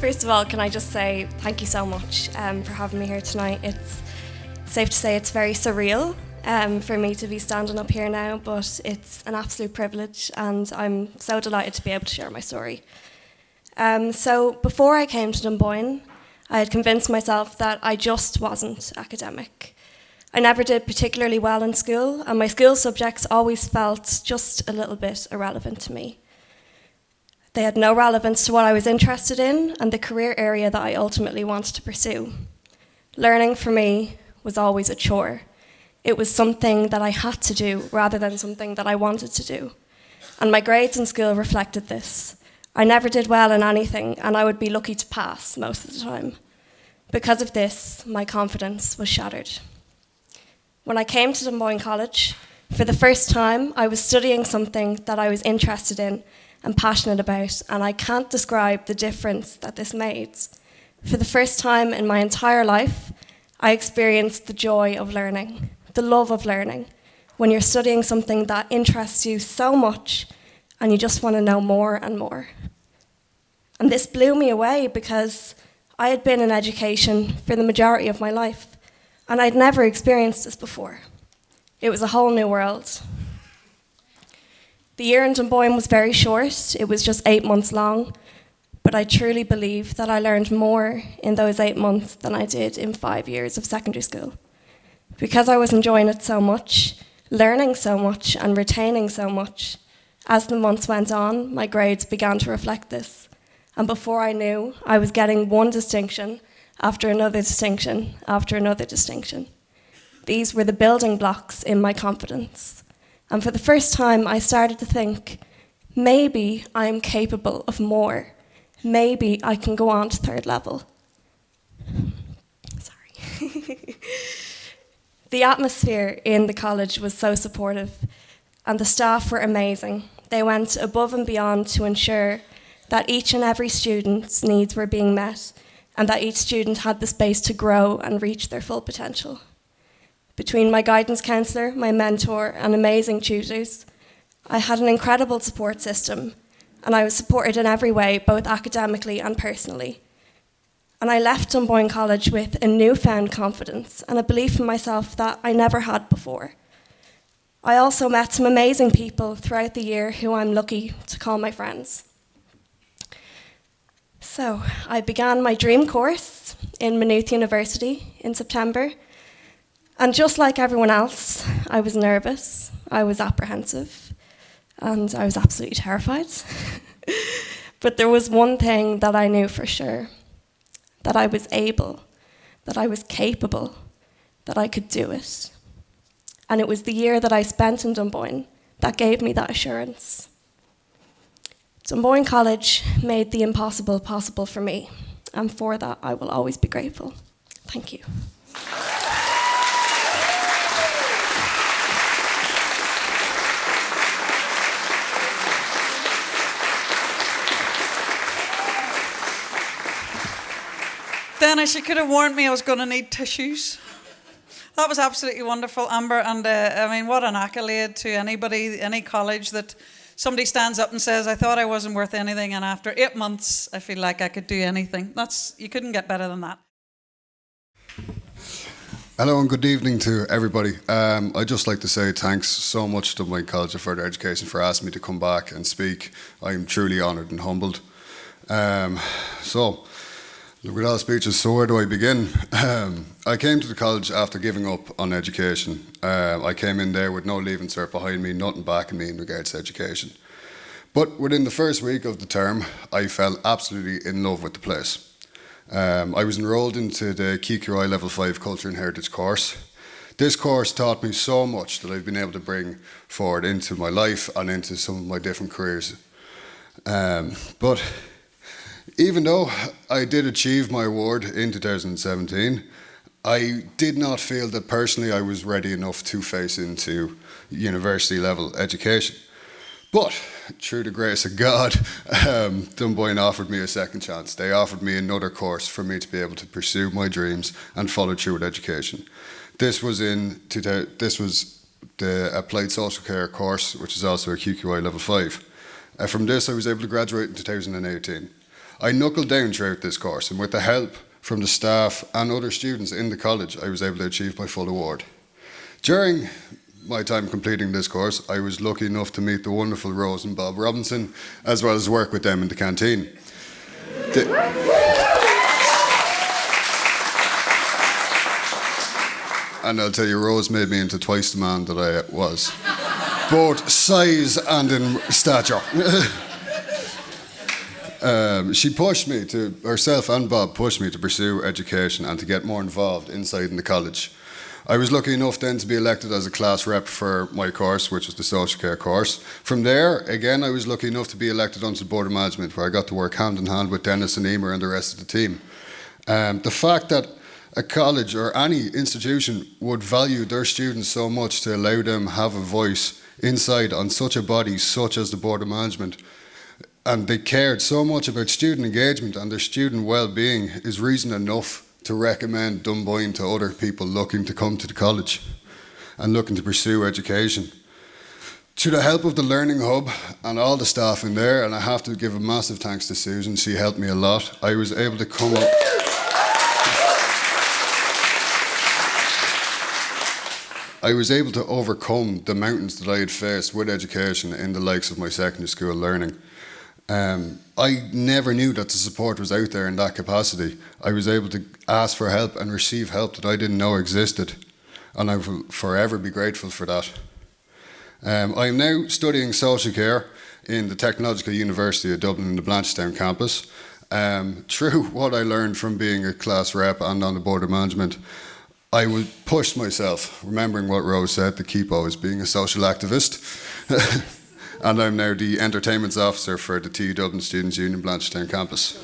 First of all, can I just say thank you so much for having me here tonight. It's safe to say it's very surreal for me to be standing up here now, but it's an absolute privilege and I'm so delighted to be able to share my story. So before I came to Dunboyne, I had convinced myself that I just wasn't academic. I never did particularly well in school, and my school subjects always felt just a little bit irrelevant to me. They had no relevance to what I was interested in and the career area that I ultimately wanted to pursue. Learning for me was always a chore. It was something that I had to do rather than something that I wanted to do. And my grades in school reflected this. I never did well in anything, and I would be lucky to pass most of the time. Because of this, my confidence was shattered. When I came to Dunboyne College, for the first time, I was studying something that I was interested in and passionate about, and I can't describe the difference that this made. For the first time in my entire life, I experienced the joy of learning, the love of learning, when you're studying something that interests you so much and you just want to know more and more. And this blew me away because I had been in education for the majority of my life, and I'd never experienced this before. It was a whole new world. The year in Dunboyne was very short. It was just 8 months long, but I truly believe that I learned more in those 8 months than I did in 5 years of secondary school. Because I was enjoying it so much, learning so much and retaining so much, as the months went on, my grades began to reflect this. And before I knew, I was getting one distinction after another distinction after another distinction. These were the building blocks in my confidence. And for the first time, I started to think, maybe I'm capable of more. Maybe I can go on to third level. Sorry. The atmosphere in the college was so supportive, and the staff were amazing. They went above and beyond to ensure that each and every student's needs were being met, and that each student had the space to grow and reach their full potential. Between my guidance counsellor, my mentor, and amazing tutors, I had an incredible support system, and I was supported in every way, both academically and personally. And I left Dunboyne College with a newfound confidence and a belief in myself that I never had before. I also met some amazing people throughout the year who I'm lucky to call my friends. So I began my dream course in Maynooth University in September. And just like everyone else, I was nervous, I was apprehensive, and I was absolutely terrified. But there was one thing that I knew for sure, that I was able, that I was capable, that I could do it. And it was the year that I spent in Dunboyne that gave me that assurance. Dunboyne College made the impossible possible for me, and for that I will always be grateful. Thank you. Dennis, you could have warned me I was going to need tissues. That was absolutely wonderful, Amber, and I mean, what an accolade to anybody, any college, that somebody stands up and says, I thought I wasn't worth anything, and after 8 months, I feel like I could do anything. You couldn't get better than that. Hello and good evening to everybody. I'd just like to say thanks so much to Dunboyne College of Further Education for asking me to come back and speak. I'm truly honoured and humbled. With all speeches, so where do I begin? I came to the college after giving up on education. I came in there with no leaving cert behind me, nothing backing me in regards to education. But within the first week of the term, I fell absolutely in love with the place. I was enrolled into the QQI Level 5 Culture and Heritage course. This course taught me so much that I've been able to bring forward into my life and into some of my different careers. But even though I did achieve my award in 2017, I did not feel that personally I was ready enough to face into university level education. But through the grace of God, Dunboyne offered me a second chance. They offered me another course for me to be able to pursue my dreams and follow through with education. This was the Applied Social Care course, which is also a QQI Level 5. From this, I was able to graduate in 2018. I knuckled down throughout this course, and with the help from the staff and other students in the college, I was able to achieve my full award. During my time completing this course, I was lucky enough to meet the wonderful Rose and Bob Robinson, as well as work with them in the canteen. And I'll tell you, Rose made me into twice the man that I was, both size and in stature. She pushed me to, herself and Bob pushed me to pursue education and to get more involved inside in the college. I was lucky enough then to be elected as a class rep for my course, which was the social care course. From there, again, I was lucky enough to be elected onto the Board of Management, where I got to work hand in hand with Dennis and Emer and the rest of the team. The fact that a college or any institution would value their students so much to allow them have a voice inside on such a body such as the Board of Management, and they cared so much about student engagement and their student well-being, is reason enough to recommend Dunboyne to other people looking to come to the college and looking to pursue education. Through the help of the Learning Hub and all the staff in there, and I have to give a massive thanks to Susan, she helped me a lot, I was able to come up. I was able to overcome the mountains that I had faced with education in the likes of my secondary school learning. I never knew that the support was out there in that capacity. I was able to ask for help and receive help that I didn't know existed, and I will forever be grateful for that. I am now studying social care in the Technological University of Dublin in the Blanchardstown campus. Through what I learned from being a class rep and on the Board of Management, I would push myself, remembering what Rose said, to keep always being a social activist. And I'm now the entertainments officer for the TU Dublin Students' Union Blanchardstown campus.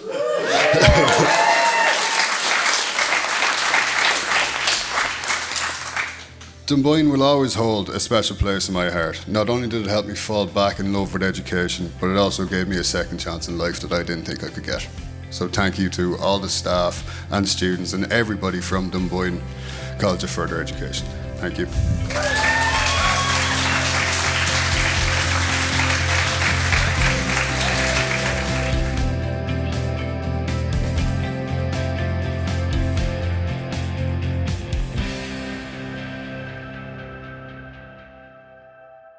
Dunboyne will always hold a special place in my heart. Not only did it help me fall back in love with education, but it also gave me a second chance in life that I didn't think I could get. So thank you to all the staff and students and everybody from Dunboyne College of Further Education. Thank you.